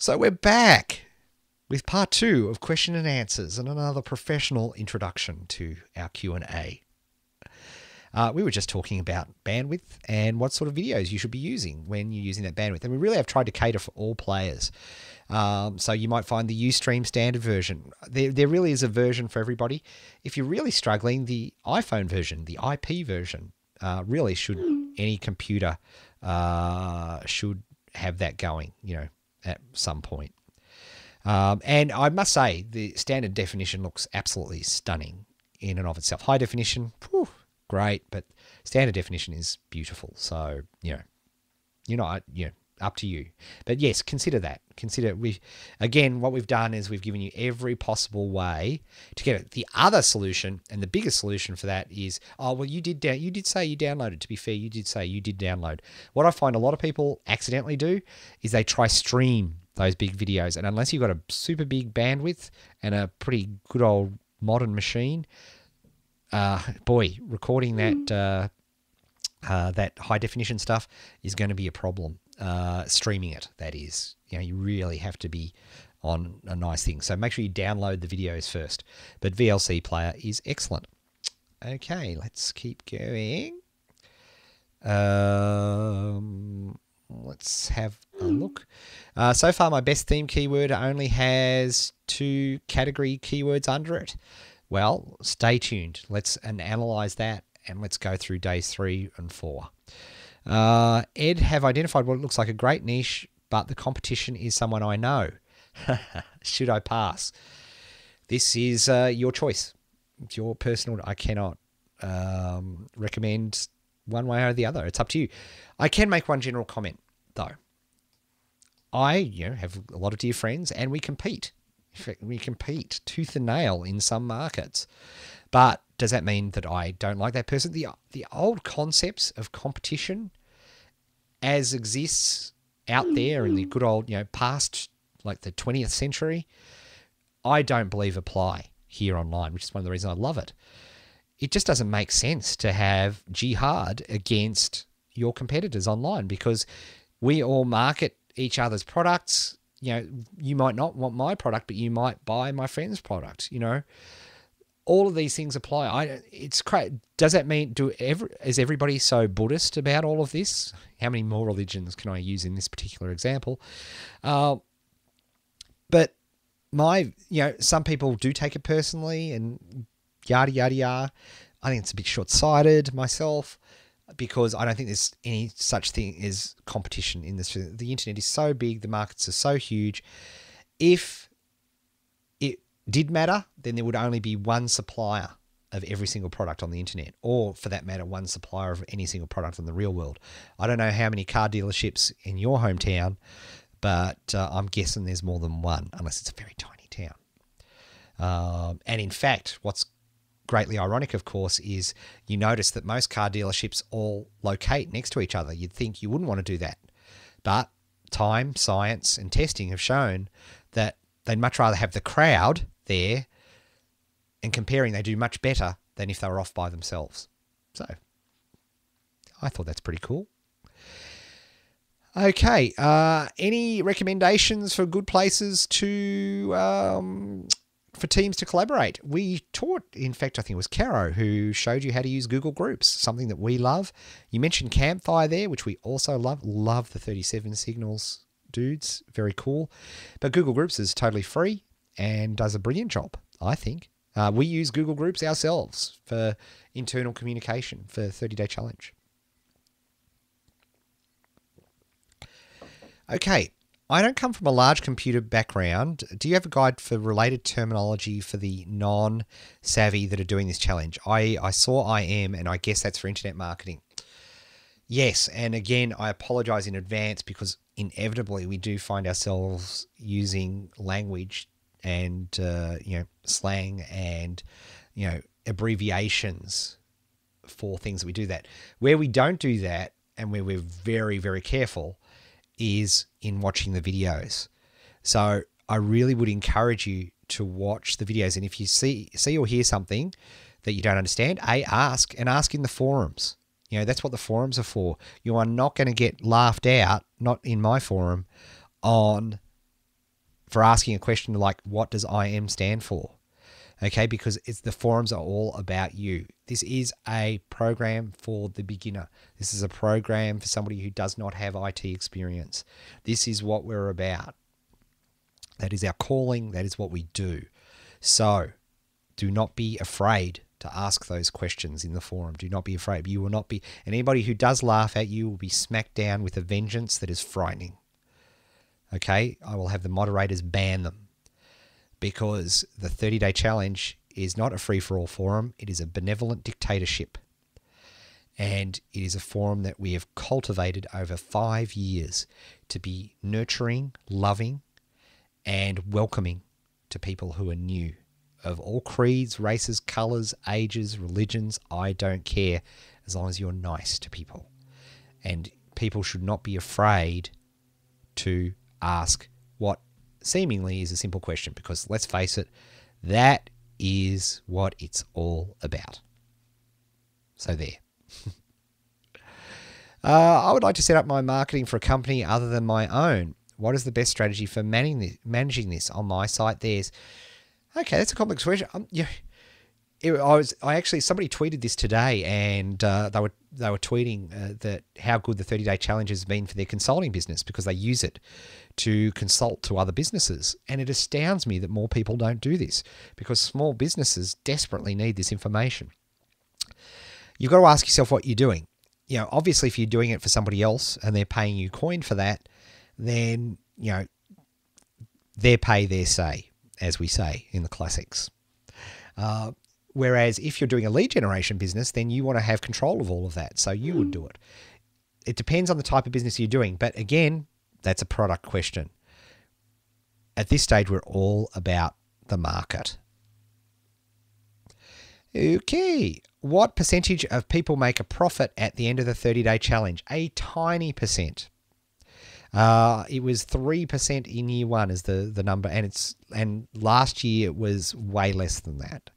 So we're back with part 2 of question and answers and another professional introduction to our Q&A. We were just talking about bandwidth and what sort of videos you should be using when you're using that bandwidth. And we really have tried to cater for all players. So you might find the Ustream standard version. There really is a version for everybody. If you're really struggling, the iPhone version, the IP version, really should, any computer should have that going, at some point. And I must say, the standard definition looks absolutely stunning in and of itself. High definition, great, but standard definition is beautiful. So, up to you. But yes, consider that. Consider what we've done is we've given you every possible way to get it. The other solution and the biggest solution for that is, you did say you downloaded. To be fair, you did say you did download. What I find a lot of people accidentally do is they try stream those big videos, and unless you've got a super big bandwidth and a pretty good old modern machine, recording that that high definition stuff is going to be a problem. Streaming it, that is. You really have to be on a nice thing. So make sure you download the videos first. But VLC player is excellent. Okay, let's keep going. Let's have a look. So far, my best theme keyword only has 2 category keywords under it. Well, stay tuned. Let's analyze that, and let's go through days 3 and 4. Ed have identified what looks like a great niche, but the competition is someone I know. Should I pass? This is your choice. It's your personal. I cannot recommend one way or the other. It's up to you. I can make one general comment, though. I have a lot of dear friends, and we compete. In fact, we compete tooth and nail in some markets. But does that mean that I don't like that person? The old concepts of competition as exists out there in the good old, past, like the 20th century, I don't believe apply here online, which is one of the reasons I love it. It just doesn't make sense to have jihad against your competitors online, because we all market each other's products. You might not want my product, but you might buy my friend's product, All of these things apply. It's crazy. Does that mean is everybody so Buddhist about all of this? How many more religions can I use in this particular example? But some people do take it personally, and yada yada yada. I think it's a bit short-sighted myself, because I don't think there's any such thing as competition in this. The internet is so big, the markets are so huge. If did matter, then there would only be one supplier of every single product on the internet, or for that matter, one supplier of any single product in the real world. I don't know how many car dealerships in your hometown, but I'm guessing there's more than one, unless it's a very tiny town. And in fact, what's greatly ironic, of course, is you notice that most car dealerships all locate next to each other. You'd think you wouldn't want to do that. But time, science, and testing have shown that they'd much rather have the crowd there, and comparing, they do much better than if they were off by themselves. So I thought that's pretty cool. Okay, any recommendations for good places for teams to collaborate? We taught, in fact, I think it was Caro who showed you how to use Google Groups, something that we love. You mentioned Campfire there, which we also love. Love the 37 signals dudes. Very cool. But Google Groups is totally free and does a brilliant job, I think. We use Google Groups ourselves for internal communication for 30-day challenge. Okay, I don't come from a large computer background. Do you have a guide for related terminology for the non-savvy that are doing this challenge? I saw IM, and I guess that's for internet marketing. Yes, and again, I apologize in advance, because inevitably we do find ourselves using language and slang and abbreviations for things that we do that. Where we don't do that, and where we're very, very careful, is in watching the videos. So I really would encourage you to watch the videos, and if you see or hear something that you don't understand, ask in the forums. That's what the forums are for. You are not going to get laughed out, not in my forum, on for asking a question like, what does I am stand for? Okay, because the forums are all about you. This is a program for the beginner. This is a program for somebody who does not have IT experience. This is what we're about. That is our calling. That is what we do. So do not be afraid to ask those questions in the forum. Do not be afraid. You will not be, and anybody who does laugh at you will be smacked down with a vengeance that is frightening. Okay, I will have the moderators ban them, because the 30-day challenge is not a free-for-all forum. It is a benevolent dictatorship. And it is a forum that we have cultivated over 5 years to be nurturing, loving, and welcoming to people who are new. Of all creeds, races, colours, ages, religions, I don't care, as long as you're nice to people. And people should not be afraid to ask what seemingly is a simple question, because let's face it, that is what it's all about. So there. I would like to set up my marketing for a company other than my own. What is the best strategy for managing this on my site? Theirs. Okay, that's a complex question. Somebody tweeted this today, and they were tweeting that how good the 30-day challenge has been for their consulting business, because they use it to consult to other businesses. And it astounds me that more people don't do this, because small businesses desperately need this information. You've got to ask yourself what you're doing. You know, obviously, if you're doing it for somebody else and they're paying you coin for that, then, you know, their pay, their say, as we say in the classics. Whereas if you're doing a lead generation business, then you want to have control of all of that. So you would do it. It depends on the type of business you're doing. But again, that's a product question. At this stage, we're all about the market. Okay. What percentage of people make a profit at the end of the 30-day challenge? A tiny percent. It was 3% in year one is the number, and last year it was way less than that.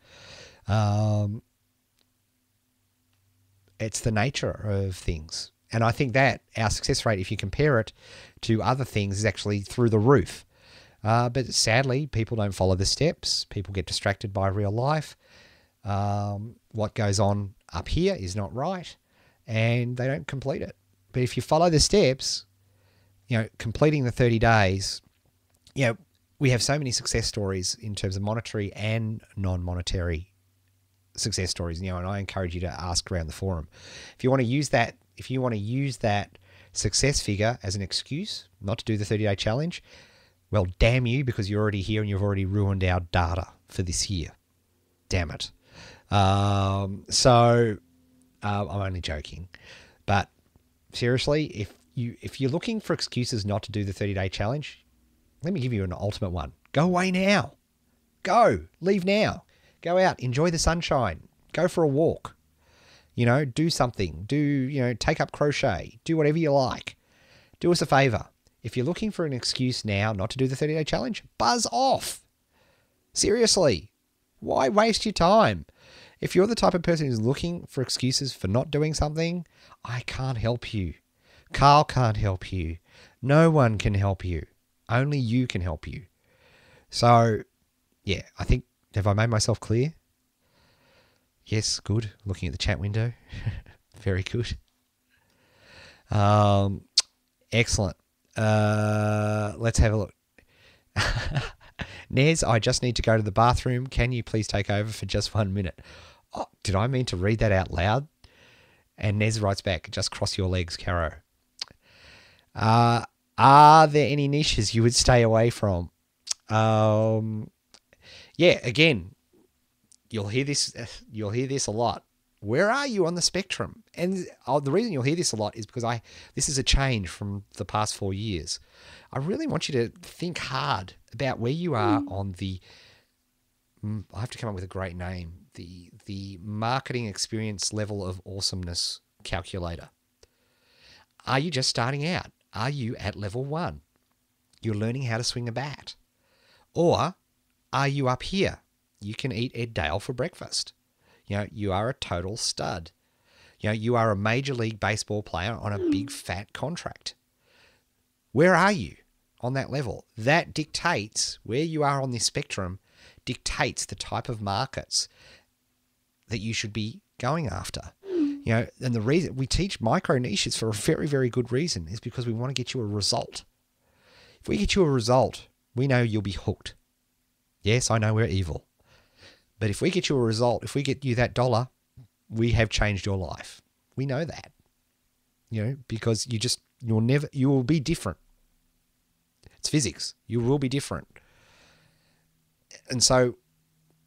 It's the nature of things. And I think that our success rate, if you compare it to other things, is actually through the roof. But sadly, people don't follow the steps. People get distracted by real life. What goes on up here is not right, and they don't complete it. But if you follow the steps, you know, completing the 30 days, you know, we have so many success stories in terms of monetary and non-monetary success stories, you know, and I encourage you to ask around the forum. If you want to use that success figure as an excuse not to do the 30-day challenge, well, damn you, because you're already here and you've already ruined our data for this year. Damn it. I'm only joking. But seriously, if you're looking for excuses not to do the 30-day challenge, let me give you an ultimate one. Go away now. Go. Leave now. Go out. Enjoy the sunshine. Go for a walk. You know, do something. Take up crochet. Do whatever you like. Do us a favor. If you're looking for an excuse now not to do the 30-day challenge, buzz off. Seriously. Why waste your time? If you're the type of person who's looking for excuses for not doing something, I can't help you. Carl can't help you. No one can help you. Only you can help you. So, yeah, I think, have I made myself clear? Yes, good. Looking at the chat window. Very good. Excellent. Let's have a look. Nez, I just need to go to the bathroom. Can you please take over for just 1 minute? Oh, did I mean to read that out loud? And Nez writes back, just cross your legs, Caro. Are there any niches you would stay away from? Yeah, again, you'll hear this a lot. Where are you on the spectrum? And the reason you'll hear this a lot is because this is a change from the past 4 years. I really want you to think hard about where you are on the, I have to come up with a great name, the marketing experience level of awesomeness calculator. Are you just starting out? Are you at level 1? You're learning how to swing a bat. Or are you up here? You can eat Ed Dale for breakfast. You know, you are a total stud. You know, you are a Major League Baseball player on a big fat contract. Where are you? on that level. That dictates where you are on this spectrum, dictates the type of markets that you should be going after. You know, and the reason we teach micro niches for a very, very good reason is because we want to get you a result. If we get you a result, we know you'll be hooked. Yes, I know we're evil. But if we get you a result, if we get you that dollar, we have changed your life. We know that. You know, because you will be different. It's physics. You will be different. And so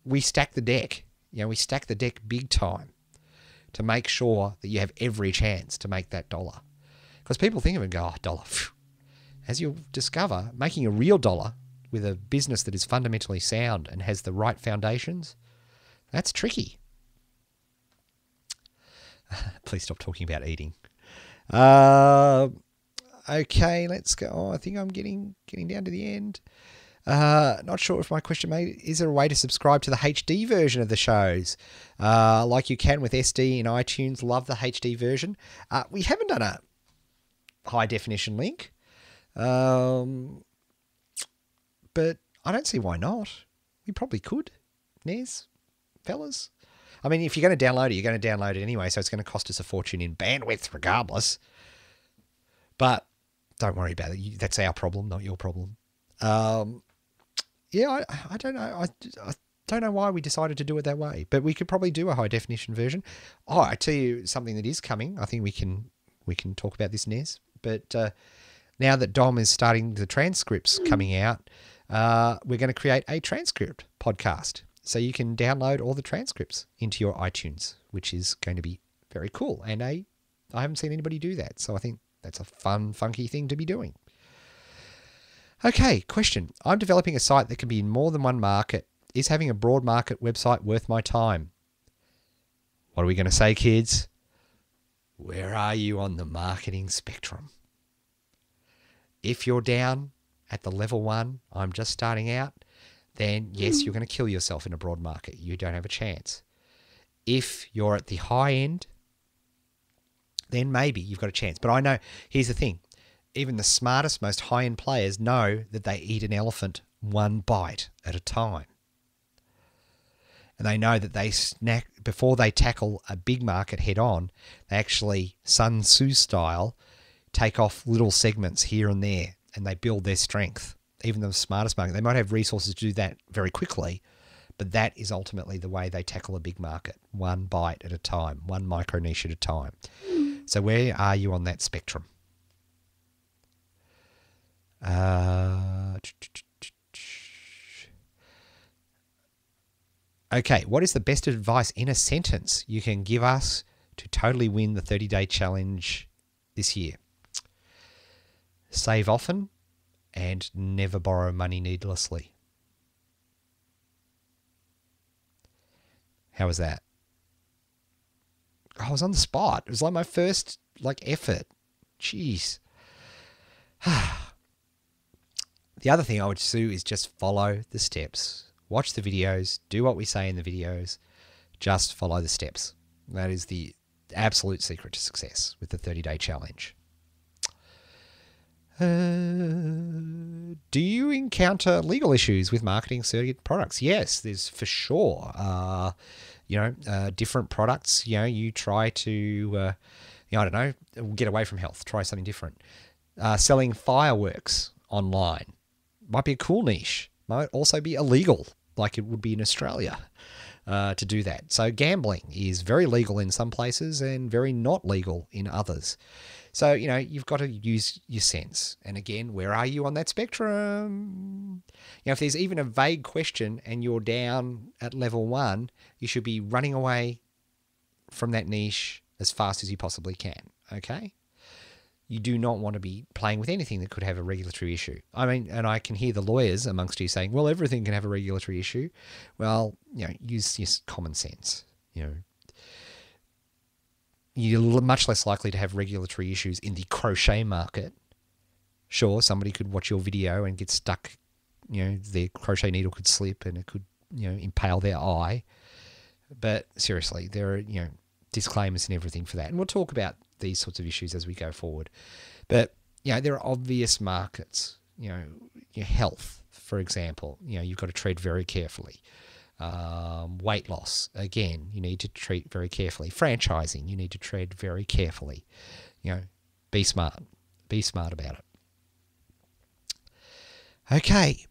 we stack the deck. You know, we stack the deck big time to make sure that you have every chance to make that dollar. Because people think of it and go, oh, dollar. Phew. As you'll discover, making a real dollar with a business that is fundamentally sound and has the right foundations, that's tricky. Please stop talking about eating. Okay, let's go. Oh, I think I'm getting down to the end. Not sure if my question is there a way to subscribe to the HD version of the shows, like you can with SD in iTunes? Love the HD version. We haven't done a high definition link, but I don't see why not. We probably could, Nez, fellas. I mean, if you're going to download it, you're going to download it anyway, so it's going to cost us a fortune in bandwidth regardless. But don't worry about it. That's our problem, not your problem. Yeah, I don't know. I don't know why we decided to do it that way, but we could probably do a high definition version. Oh, I tell you something that is coming. I think we can talk about this, Nez. But now that Dom is starting the transcripts coming out, we're going to create a transcript podcast. So you can download all the transcripts into your iTunes, which is going to be very cool. And I haven't seen anybody do that. So I think that's a fun, funky thing to be doing. Okay, question. I'm developing a site that can be in more than one market. Is having a broad market website worth my time? What are we going to say, kids? Where are you on the marketing spectrum? If you're down at the level 1, I'm just starting out, then yes, you're going to kill yourself in a broad market. You don't have a chance. If you're at the high end, then maybe you've got a chance. But I know, here's the thing. Even the smartest, most high-end players know that they eat an elephant one bite at a time. And they know that they snack, before they tackle a big market head-on, they actually, Sun Tzu style, take off little segments here and there, and they build their strength. Even the smartest market, they might have resources to do that very quickly, but that is ultimately the way they tackle a big market, one bite at a time, one micro niche at a time. So where are you on that spectrum? Okay, what is the best advice in a sentence you can give us to totally win the 30-day challenge this year? Save often and never borrow money needlessly. How was that? I was on the spot. It was like my first effort. Jeez. The other thing I would do is just follow the steps. Watch the videos. Do what we say in the videos. Just follow the steps. That is the absolute secret to success with the 30-day challenge. Do you encounter legal issues with marketing certain products? Yes, there's for sure. Different products. You try to, I don't know, get away from health. Try something different. Selling fireworks online might be a cool niche. Might also be illegal, like it would be in Australia, to do that. So gambling is very legal in some places and very not legal in others. So, you've got to use your sense. And again, where are you on that spectrum? If there's even a vague question and you're down at level 1, you should be running away from that niche as fast as you possibly can, okay? You do not want to be playing with anything that could have a regulatory issue. I mean, and I can hear the lawyers amongst you saying, well, everything can have a regulatory issue. Well, use your common sense, You're much less likely to have regulatory issues in the crochet market. Sure, somebody could watch your video and get stuck, their crochet needle could slip and it could, impale their eye. But seriously, there are, disclaimers and everything for that. And we'll talk about these sorts of issues as we go forward. But, there are obvious markets. your health, for example, you've got to tread very carefully. Weight loss, again, you need to treat very carefully. Franchising, you need to tread very carefully. Be smart. Be smart about it. Okay.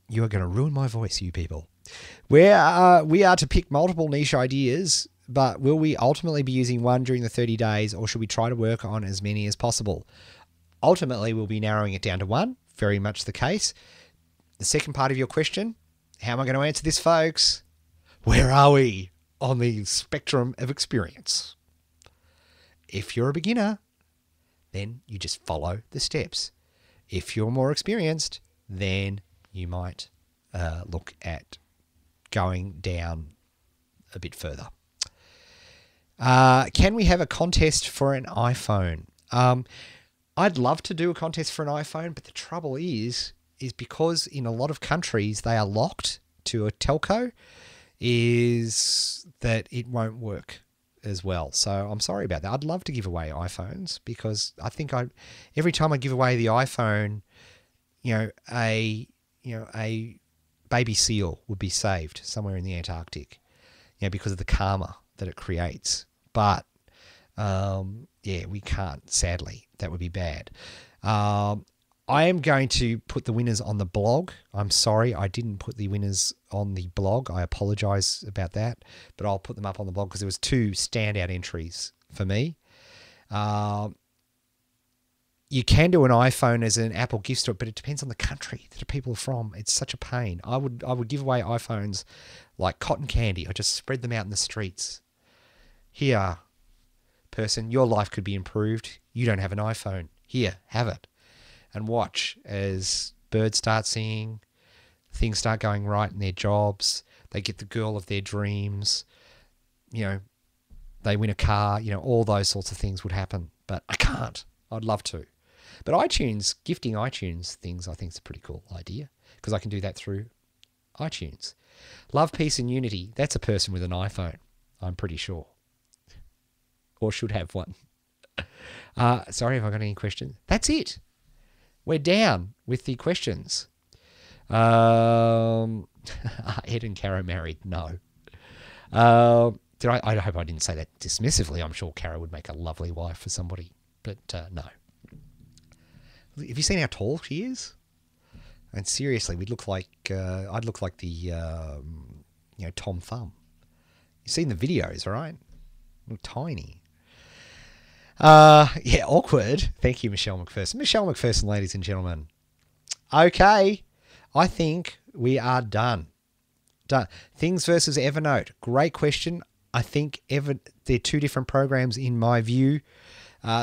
You are going to ruin my voice, you people. We are to pick multiple niche ideas, but will we ultimately be using one during the 30 days, or should we try to work on as many as possible? Ultimately, we'll be narrowing it down to one. Very much the case. The second part of your question, how am I going to answer this, folks? Where are we on the spectrum of experience? If you're a beginner, then you just follow the steps. If you're more experienced, then you might look at going down a bit further. Can we have a contest for an iPhone? I'd love to do a contest for an iPhone, but the trouble is because in a lot of countries they are locked to a telco, is that it won't work as well. So I'm sorry about that. I'd love to give away iPhones, because I think every time I give away the iPhone, a baby seal would be saved somewhere in the Antarctic, because of the karma that it creates. But we can't, sadly. That would be bad. I am going to put the winners on the blog. I'm sorry I didn't put the winners on the blog. I apologise about that, but I'll put them up on the blog because there was 2 standout entries for me. You can do an iPhone as an Apple gift store, but it depends on the country that the people are from. It's such a pain. I would give away iPhones like cotton candy. I just spread them out in the streets. Here, person, your life could be improved. You don't have an iPhone. Here, have it. And watch as birds start singing, things start going right in their jobs, they get the girl of their dreams, they win a car, all those sorts of things would happen. But I can't. I'd love to. But iTunes, gifting iTunes things, I think is a pretty cool idea, because I can do that through iTunes. Love, peace and unity. That's a person with an iPhone, I'm pretty sure. Or should have one. Sorry, have I got any questions? That's it. We're down with the questions. Ed and Cara married? No. I hope I didn't say that dismissively. I'm sure Cara would make a lovely wife for somebody, but no. Have you seen how tall she is? And seriously, we'd look like I'd look like the Tom Thumb. You've seen the videos, all right? Look tiny. Awkward. Thank you, Michelle McPherson. Michelle McPherson, ladies and gentlemen. Okay, I think we are done. Things versus Evernote. Great question. I think they're 2 different programs in my view.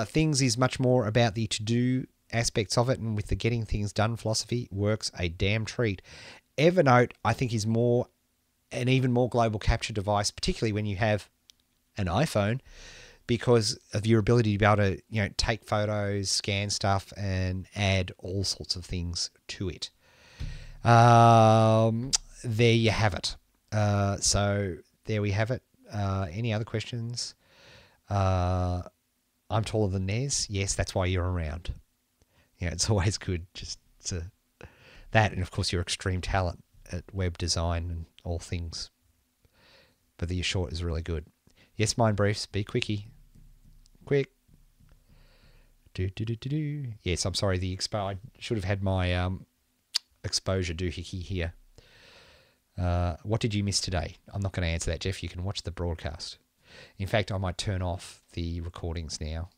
Things is much more about the to-do aspects of it, and with the getting things done philosophy, works a damn treat. Evernote, I think, is an even more global capture device, particularly when you have an iPhone, because of your ability to be able to, take photos, scan stuff, and add all sorts of things to it. There you have it. So there we have it. Any other questions? I'm taller than Nez. Yes, that's why you're around. It's always good just to that, and of course your extreme talent at web design and all things. But the short is really good. Yes, mind briefs. Be quickie. Quick. Yes, I'm sorry. I should have had my exposure doohickey here. What did you miss today? I'm not going to answer that, Jeff. You can watch the broadcast. In fact, I might turn off the recordings now.